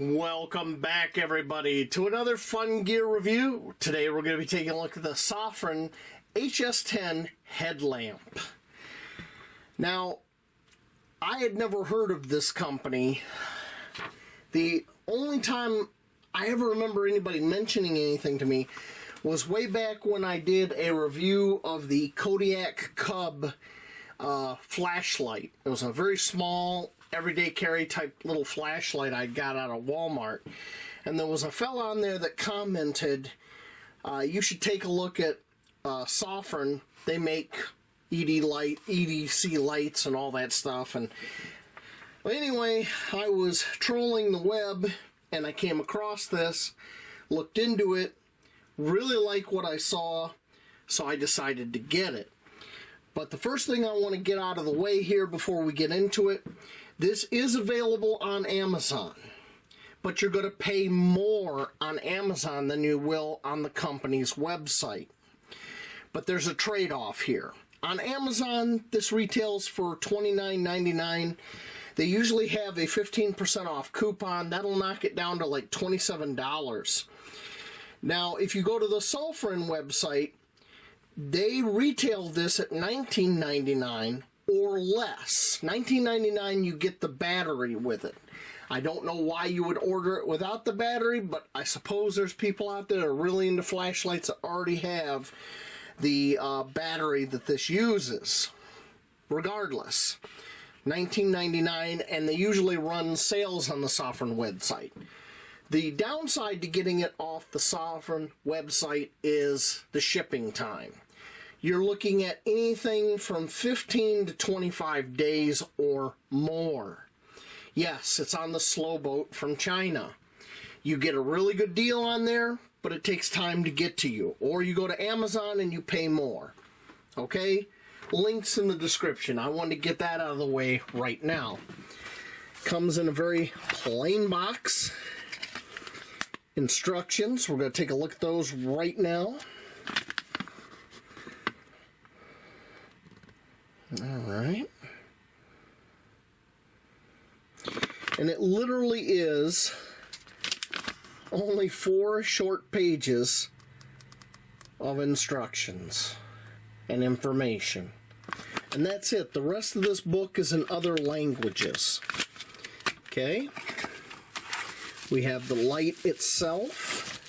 Welcome back, everybody, to another fun gear review. Today we're going to be taking a look at the Sofirn HS10 Headlamp. Now, I had never heard of this company. The only time I ever remember anybody mentioning anything to me was way back when I did a review of the Kodiak Cub flashlight. It was a very small, everyday carry type little flashlight I got out of Walmart. And there was a fella on there that commented, you should take a look at Sofirn. They make EDC lights and all that stuff. And well, anyway, I was trolling the web and I came across this, looked into it, really liked what I saw, so I decided to get it. But the first thing I want to get out of the way here before we get into it, this is available on Amazon, but you're going to pay more on Amazon than you will on the company's website. But there's a trade-off here. On Amazon, this retails for $29.99. They usually have a 15% off coupon. That'll knock it down to like $27. Now, if you go to the Sofirn website, they retail this at $19.99 or less. $19.99, you get the battery with it. I don't know why you would order it without the battery, but I suppose there's people out there that are really into flashlights that already have the battery that this uses. Regardless, $19.99, and they usually run sales on the Sofirn website. The downside to getting it off the Sofirn website is the shipping time. You're looking at anything from 15 to 25 days or more. Yes, it's on the slow boat from China. You get a really good deal on there, but it takes time to get to you. Or you go to Amazon and you pay more. Okay? Links in the description. I wanted to get that out of the way right now. Comes in a very plain box. Instructions. We're going to take a look at those right now. Alright. And it literally is only 4 short pages of instructions and information. And that's it. The rest of this book is in other languages. Okay. We have the light itself.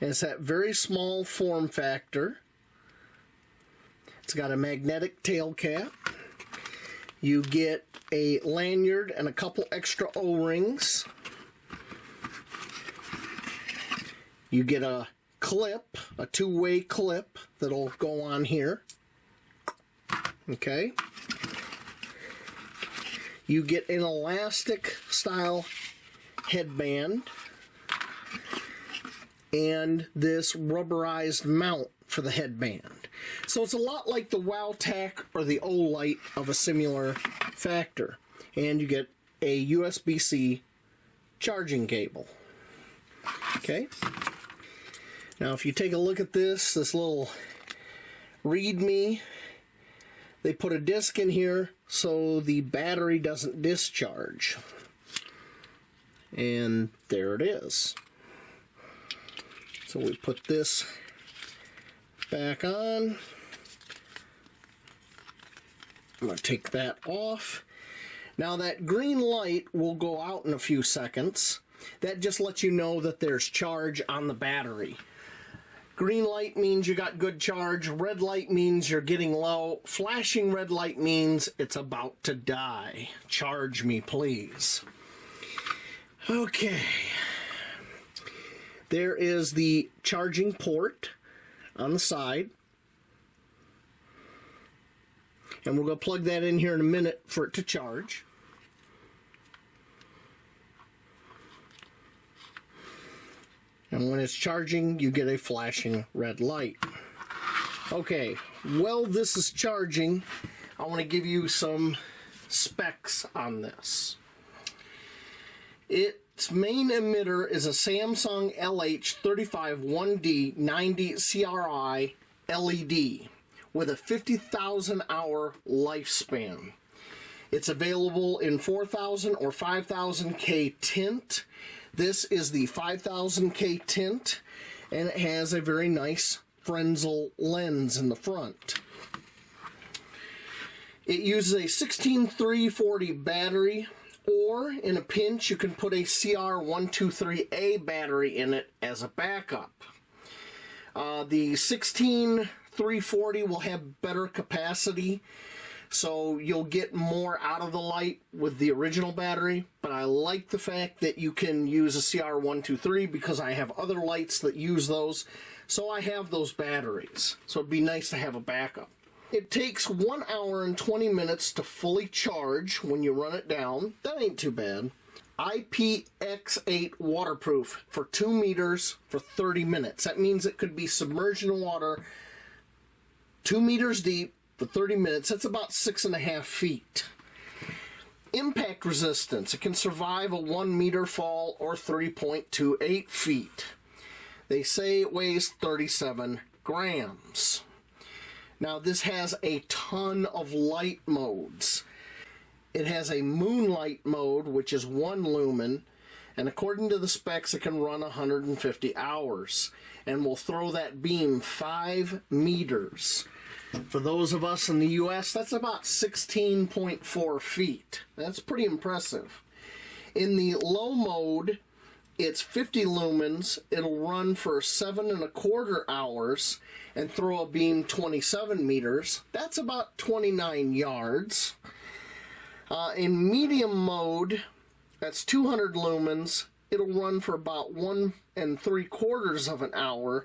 And it's that very small form factor. It's got a magnetic tail cap. You get a lanyard and a couple extra O-rings. You get a clip, a two-way clip that'll go on here. Okay. You get an elastic style headband and this rubberized mount for the headband. So it's a lot like the WowTac or the O-Light of a similar factor. And you get a USB-C charging cable. Okay. Now if you take a look at this little README, they put a disc in here so the battery doesn't discharge. And there it is. So we put this back on. I'm going to take that off. Now that green light will go out in a few seconds. That just lets you know that there's charge on the battery. Green light means you got good charge. Red light means you're getting low. Flashing red light means it's about to die. Charge me, please. Okay. There is the charging port on the side. And we're going to plug that in here in a minute for it to charge. And when it's charging, you get a flashing red light. Okay, while this is charging, I want to give you some specs on this. Its main emitter is a Samsung LH35-1D 90 CRI LED with a 50,000 hour lifespan. It's available in 4000 or 5000K tint. This is the 5000K tint, and it has a very nice Fresnel lens in the front. It uses a 16340 battery, or in a pinch you can put a CR123A battery in it as a backup. The 16340 will have better capacity, so you'll get more out of the light with the original battery, but I like the fact that you can use a CR123 because I have other lights that use those, so I have those batteries. So it'd be nice to have a backup. It takes 1 hour and 20 minutes to fully charge when you run it down. That ain't too bad. IPX8 waterproof for 2 meters for 30 minutes. That means it could be submerged in water 2 meters deep for 30 minutes. That's about 6.5 feet. Impact resistance. It can survive a 1 meter fall or 3.28 feet. They say it weighs 37 grams. Now this has a ton of light modes. It has a moonlight mode, which is 1 lumen, and according to the specs it can run 150 hours and will throw that beam 5 meters. For those of us in the US, that's about 16.4 feet. That's pretty impressive. In the low mode, it's 50 lumens. It'll run for 7.25 hours and throw a beam 27 meters. That's about 29 yards. In medium mode, that's 200 lumens. It'll run for about 1.75 hours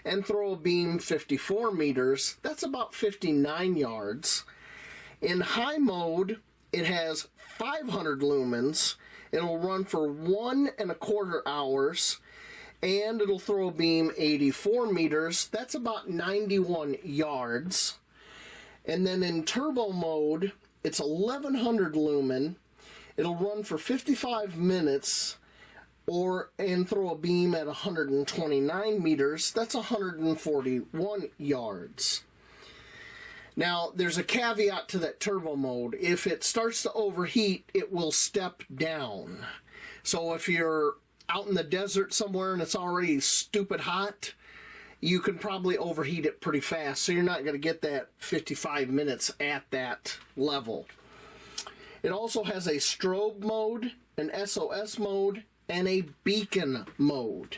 and throw a beam 54 meters. That's about 59 yards. In high mode, it has 500 lumens. It'll run for 1.25 hours, and it'll throw a beam 84 meters. That's about 91 yards. And then in turbo mode, it's 1100 lumen. It'll run for 55 minutes and throw a beam at 129 meters. That's 141 yards. Now, there's a caveat to that turbo mode. If it starts to overheat, it will step down. So if you're out in the desert somewhere and it's already stupid hot, you can probably overheat it pretty fast. So you're not going to get that 55 minutes at that level. It also has a strobe mode, an SOS mode, and a beacon mode.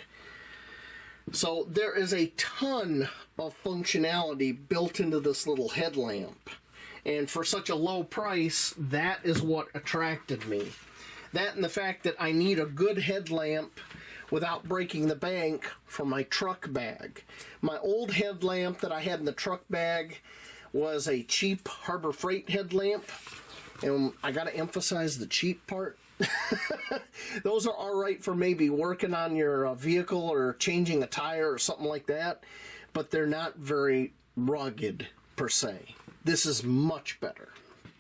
So there is a ton of functionality built into this little headlamp. And for such a low price, that is what attracted me. That and the fact that I need a good headlamp without breaking the bank for my truck bag. My old headlamp that I had in the truck bag was a cheap Harbor Freight headlamp. And I got to emphasize the cheap part. Those are alright for maybe working on your vehicle or changing a tire or something like that, but they're not very rugged per se. This is much better.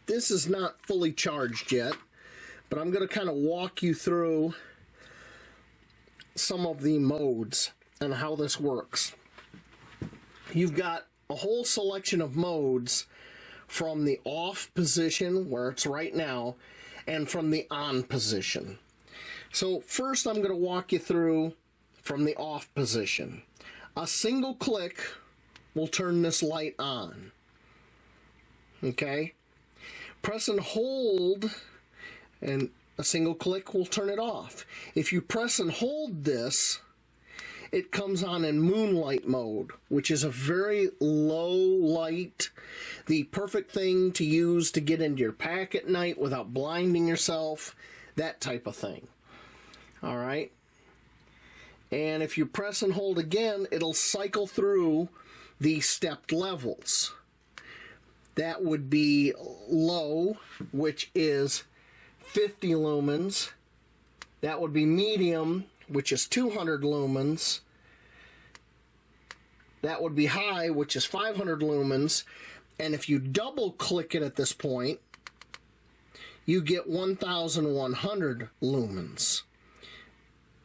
This is not fully charged yet, but I'm going to kind of walk you through some of the modes and how this works. You've got a whole selection of modes from the off position, where it's right now, and from the on position. So first I'm going to walk you through from the off position. A single click will turn this light on. Okay? Press and hold, and a single click will turn it off. If you press and hold this, it comes on in moonlight mode, which is a very low light, the perfect thing to use to get into your pack at night without blinding yourself, that type of thing. All right? And if you press and hold again, it'll cycle through the stepped levels. That would be low, which is 50 lumens. That would be medium, which is 200 lumens. That would be high, which is 500 lumens. And if you double click it at this point, you get 1100 lumens.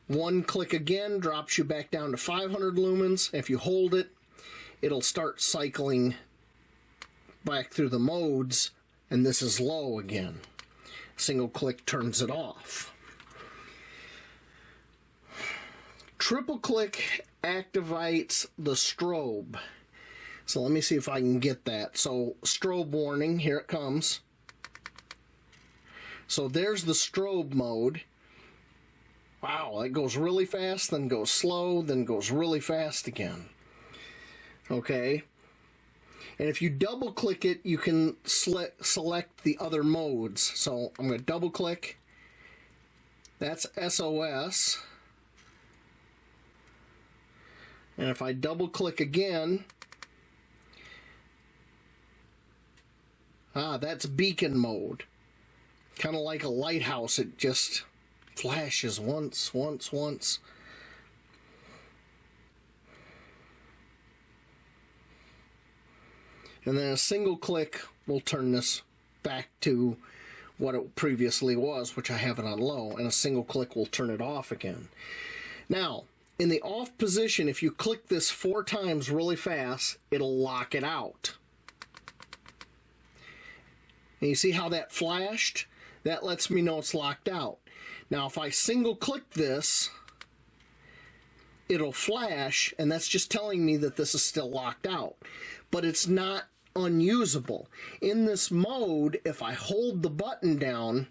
One click again drops you back down to 500 lumens. If you hold it, it'll start cycling back through the modes, and this is low again. Single click turns it off. Triple click activates the strobe. So let me see if I can get that. So strobe warning, here it comes. So there's the strobe mode. Wow, it goes really fast, then goes slow, then goes really fast again. Okay. And if you double click it, you can select the other modes. So I'm going to double click. That's SOS. And if I double click again, that's beacon mode. Kind of like a lighthouse. It just flashes once. And then a single click will turn this back to what it previously was, which I have it on low, and a single click will turn it off again. Now, in the off position, if you click this 4 times really fast, it'll lock it out. And you see how that flashed? That lets me know it's locked out. Now, if I single click this, it'll flash, and that's just telling me that this is still locked out. But it's not unusable. In this mode, if I hold the button down,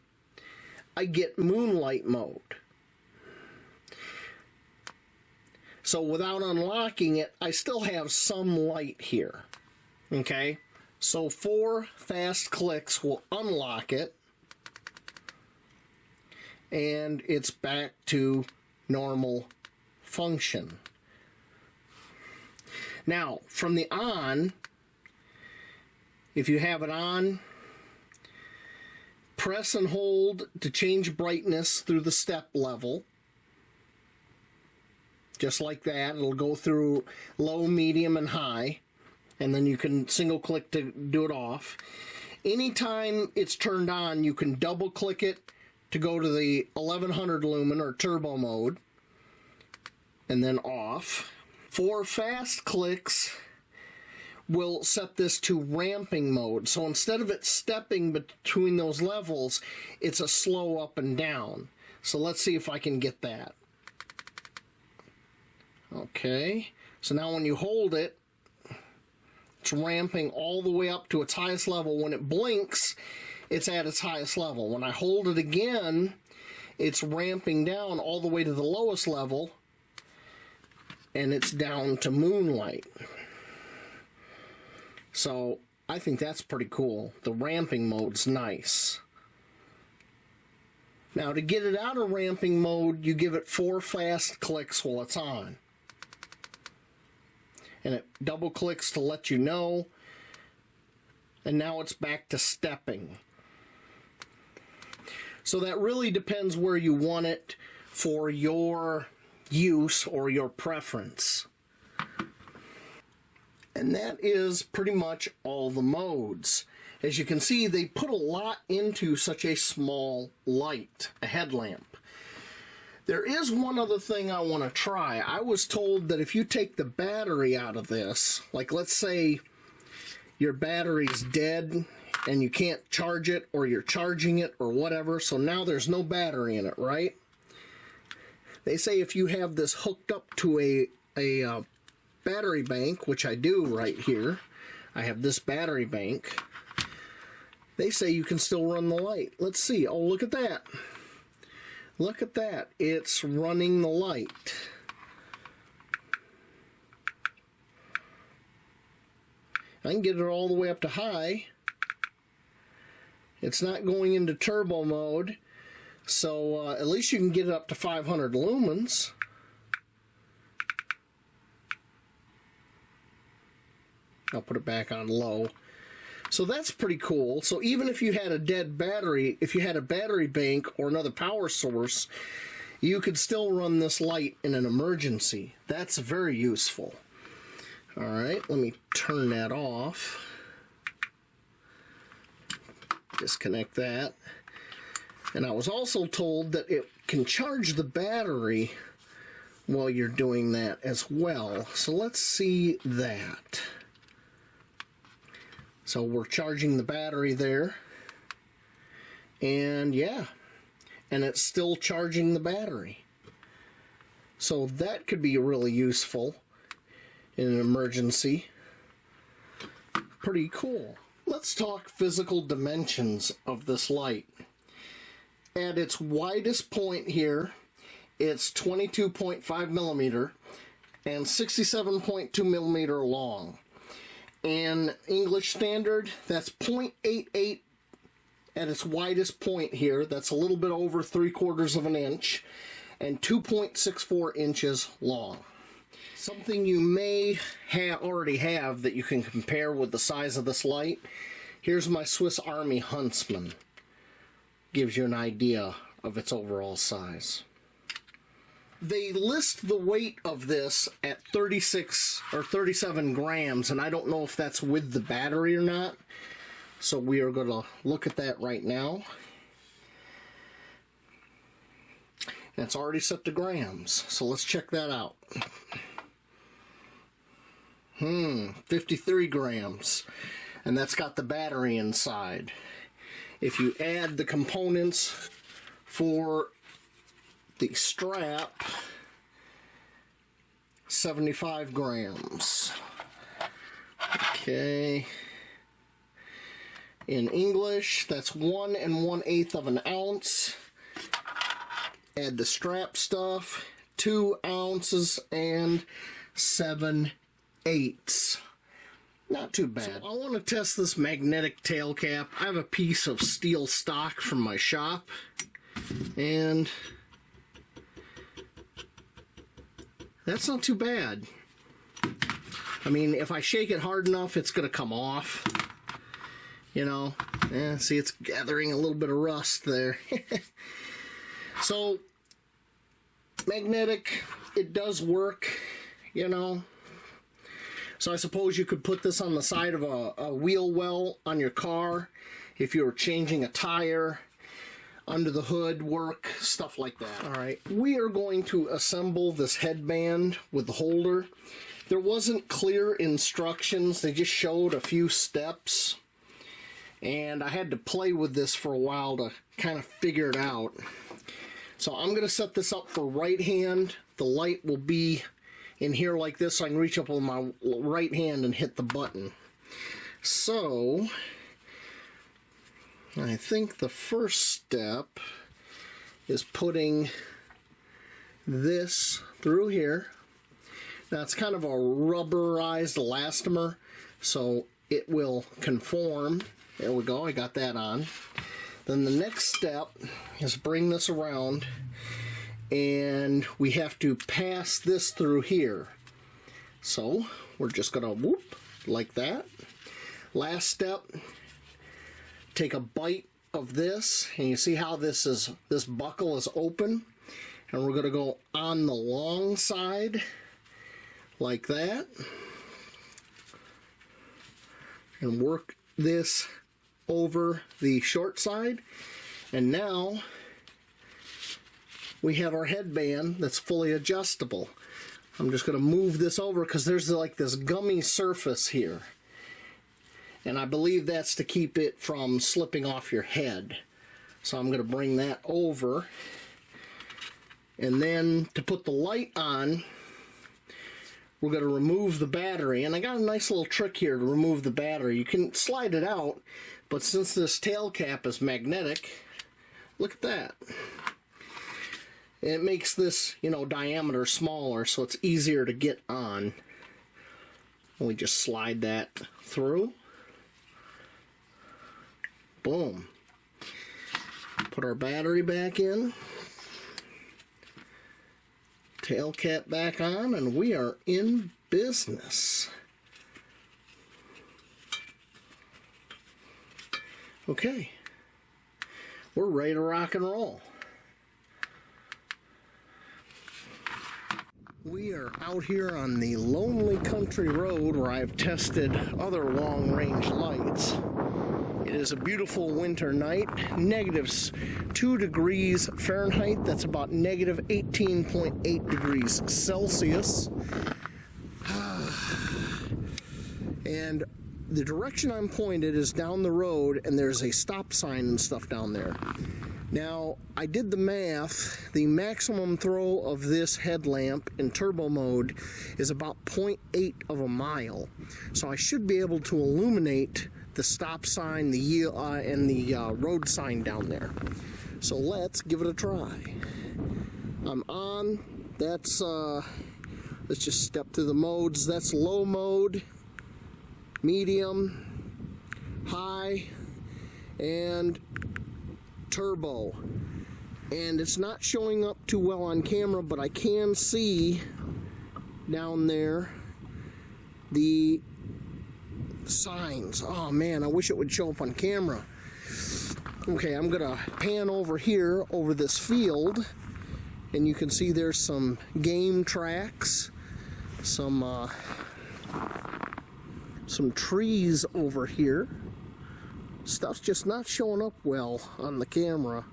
I get moonlight mode. So without unlocking it, I still have some light here. Okay? So 4 fast clicks will unlock it, and it's back to normal function. Now, from the on, if you have it on, press and hold to change brightness through the step level. Just like that. It'll go through low, medium, and high. And then you can single click to do it off. Anytime it's turned on, you can double click it to go to the 1100 lumen or turbo mode. And then off. 4 fast clicks will set this to ramping mode. So instead of it stepping between those levels, it's a slow up and down. So let's see if I can get that. Okay, so now when you hold it, it's ramping all the way up to its highest level. When it blinks, it's at its highest level. When I hold it again, it's ramping down all the way to the lowest level, and it's down to moonlight. So I think that's pretty cool. The ramping mode's nice. Now to get it out of ramping mode, you give it 4 fast clicks while it's on. And it double clicks to let you know. And now it's back to stepping. So that really depends where you want it for your use or your preference. And that is pretty much all the modes. As you can see, they put a lot into such a small light, a headlamp. There is one other thing I want to try. I was told that if you take the battery out of this, like let's say your battery's dead and you can't charge it, or you're charging it or whatever, so now there's no battery in it, right? They say if you have this hooked up to a battery bank, which I do right here, I have this battery bank, they say you can still run the light. Let's see. Oh, look at that. Look at that. It's running the light. I can get it all the way up to high. It's not going into turbo mode, so at least you can get it up to 500 lumens. I'll put it back on low. So that's pretty cool. So even if you had a dead battery, if you had a battery bank or another power source, you could still run this light in an emergency. That's very useful. Alright, let me turn that off. Disconnect that. And I was also told that it can charge the battery while you're doing that as well. So let's see that. So we're charging the battery there. And yeah, and it's still charging the battery. So that could be really useful in an emergency. Pretty cool. Let's talk physical dimensions of this light. At its widest point here, it's 22.5 millimeter and 67.2 millimeter long. And English Standard, that's 0.88 at its widest point here. That's a little bit over 3/4 of an inch and 2.64 inches long. Something you may already have that you can compare with the size of this light. Here's my Swiss Army Huntsman. Gives you an idea of its overall size. They list the weight of this at 36 or 37 grams, and I don't know if that's with the battery or not. So we are going to look at that right now. And it's already set to grams, so let's check that out. 53 grams, and that's got the battery inside. If you add the components for the strap, 75 grams. Okay. In English, that's 1 1/8 of an ounce. Add the strap stuff, 2 ounces and 7/8. Not too bad. So I want to test this magnetic tail cap. I have a piece of steel stock from my shop, and that's not too bad. I mean, if I shake it hard enough, it's going to come off. You know, see, it's gathering a little bit of rust there. So, magnetic, it does work, you know. So I suppose you could put this on the side of a wheel well on your car if you were changing a tire, under the hood work, stuff like that. All right, we are going to assemble this headband with the holder. There wasn't clear instructions. They just showed a few steps. And I had to play with this for a while to kind of figure it out. So I'm going to set this up for right hand. The light will be in here like this, so I can reach up with my right hand and hit the button. So I think the first step is putting this through here. Now it's kind of a rubberized elastomer, so it will conform. There we go, I got that on. Then the next step is bring this around, and we have to pass this through here. So we're just gonna whoop like that. Last step, take a bite of this, and you see how this buckle is open, and we're gonna go on the long side like that and work this over the short side. And now we have our headband that's fully adjustable. I'm just going to move this over because there's like this gummy surface here, and I believe that's to keep it from slipping off your head. So I'm going to bring that over, and then to put the light on, we're going to remove the battery. And I got a nice little trick here to remove the battery. You can slide it out, but since this tail cap is magnetic, look at that. It makes this, you know, diameter smaller, so it's easier to get on. And we just slide that through. Boom. Put our battery back in. Tail cap back on, and we are in business. Okay, we're ready to rock and roll. We are out here on the lonely country road where I've tested other long-range lights. It is a beautiful winter night, -2 degrees Fahrenheit, that's about -18.8 degrees Celsius. And the direction I'm pointed is down the road, and there's a stop sign and stuff down there. Now, I did the math. The maximum throw of this headlamp in turbo mode is about 0.8 of a mile. So I should be able to illuminate the stop sign, the and the road sign down there. So let's give it a try. I'm on. That's, let's just step through the modes. That's low mode, medium, high, and turbo. And it's not showing up too well on camera, but I can see down there the signs. Oh man, I wish it would show up on camera. Okay, I'm gonna pan over here over this field, and you can see there's some game tracks, some trees over here. Stuff's just not showing up well on the camera,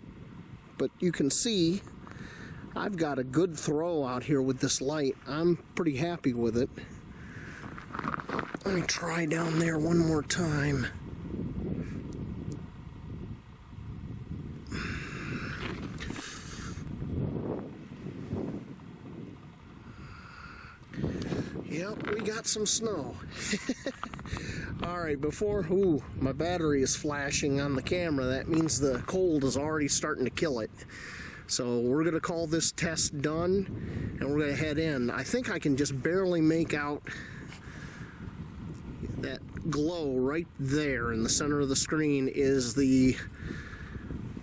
but you can see I've got a good throw out here with this light. I'm pretty happy with it. Let me try down there one more time. Yep, we got some snow. Alright, ooh, my battery is flashing on the camera. That means the cold is already starting to kill it. So we're going to call this test done, and we're going to head in. I think I can just barely make out that glow right there in the center of the screen is the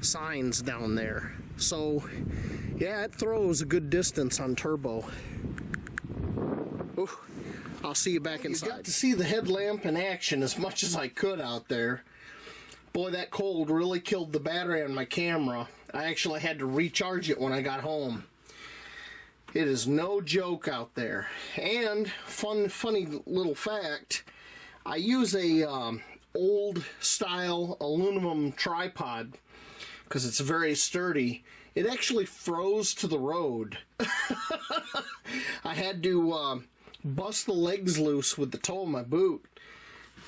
signs down there. So, yeah, it throws a good distance on turbo. Ooh. I'll see you back inside. You got to see the headlamp in action as much as I could out there. Boy, that cold really killed the battery on my camera. I actually had to recharge it when I got home. It is no joke out there. And funny little fact, I use a old style aluminum tripod because it's very sturdy. It actually froze to the road. I had to bust the legs loose with the toe of my boot.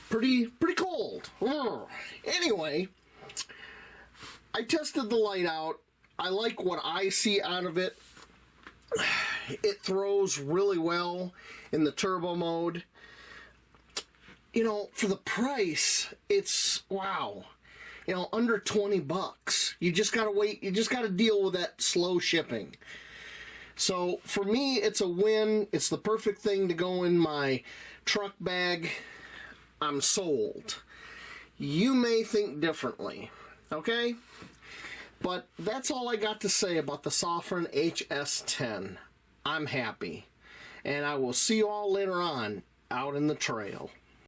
Pretty cold. Anyway, I tested the light out. I like what I see out of it. It throws really well in the turbo mode. You know, for the price, it's wow. You know, under 20 bucks. You just gotta wait. You just gotta deal with that slow shipping. So for me, it's a win. It's the perfect thing to go in my truck bag. I'm sold. You may think differently, okay? But that's all I got to say about the Sofirn HS10. I'm happy. And I will see you all later on out in the trail.